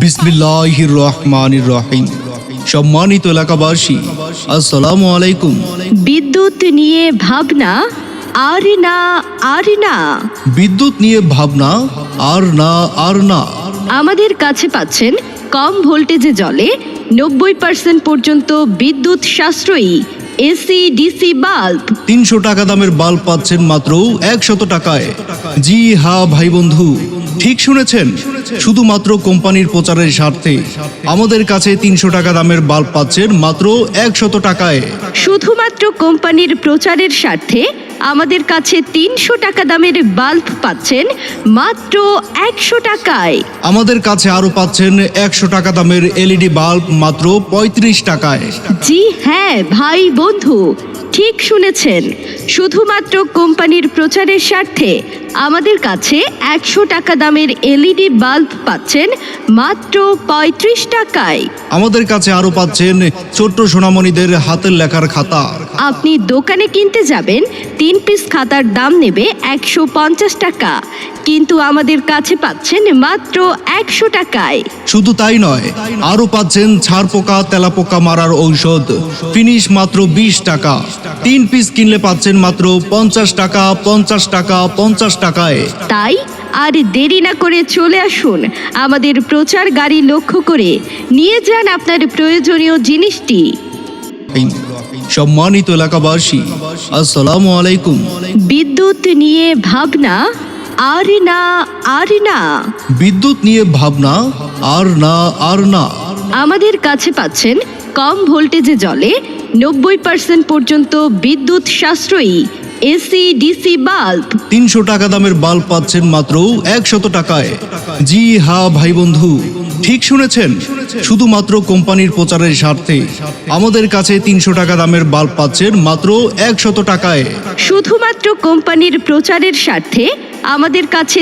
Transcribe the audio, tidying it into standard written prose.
বিসমিল্লাহির রহমানির রহিম। সম্মানিত এলাকাবাসী, আসসালামু আলাইকুম। বিদ্যুৎ নিয়ে ভাবনা আর না আর না। বিদ্যুৎ নিয়ে ভাবনা আর না আর না। আমাদের কাছে পাচ্ছেন কম ভোল্টেজে জ্বলে 90% পর্যন্ত বিদ্যুৎ সাশ্রয়ী এসি ডিসি বাল্ব। 300 টাকা দামের বাল্ব পাচ্ছেন মাত্র 100 টাকায়। জি হ্যাঁ ভাই বন্ধু, ঠিক শুনেছেন, শুধুমাত্র কোম্পানির প্রচারের স্বার্থে আমাদের কাছে 300 টাকা দামের বাল্ব পাচ্ছেন মাত্র 100 টাকায়। শুধুমাত্র কোম্পানির প্রচারের স্বার্থে আমাদের কাছে 300 টাকা দামের বাল্ব পাচ্ছেন মাত্র 100 টাকায়। আমাদের কাছে আরো পাচ্ছেন 100 টাকা দামের এলইডি বাল্ব মাত্র 35 টাকায়। জি হ্যাঁ ভাই বন্ধু, ঠিক শুনেছেন, শুধুমাত্র কোম্পানির প্রচারের স্বার্থে আমাদের কাছে 100 টাকা দামের এলইডি বাল্ব পাচ্ছেন মাত্র 35 টাকায়। আমাদের কাছে আরো পাচ্ছেন ছোট্ট সোনামণিদের হাতের লেখার খাতা। আপনি দোকানে কিনতে যাবেন, 3 পিস খাতার দাম নেবে 150 টাকা, কিন্তু আমাদের কাছে পাচ্ছেন মাত্র 100 টাকায়। শুধু তাই নয়, আরো পাচ্ছেন ছাড় পোকা তেলাপোকা মারার ঔষধ ফিনিশ মাত্র 20 টাকা। 3 পিস কিনলে পাচ্ছেন মাত্র 50 টাকা 50 টাকা 50 টাকায়। তাই আর দেরি না করে চলে আসুন আমাদের প্রচার গাড়ি লক্ষ্য করে নিয়ে যান আপনার প্রয়োজনীয় জিনিসটি। সম্মানিত এলাকাবাসী, আসসালামু আলাইকুম। বিদ্যুৎ নিয়ে ভাবনা আর না আর না। বিদ্যুৎ নিয়ে ভাবনা আর না আর না। আমাদের কাছে পাচ্ছেন কম ভোল্টেজে জ্বলে 90% পর্যন্ত বিদ্যুৎ সাশ্রয়ী এসি ডিসি বাল্ব। 300 টাকা দামের বাল্ব পাচ্ছেন মাত্র 100 টাকায়। জি হ্যাঁ ভাই বন্ধু, ঠিক শুনেছেন, শুধুমাত্র কোম্পানির প্রচারের স্বার্থে আমাদের কাছে 300 টাকা দামের বাল্ব পাচ্ছেন মাত্র 100 টাকায়। শুধুমাত্র কোম্পানির প্রচারের স্বার্থে আমাদের কাছে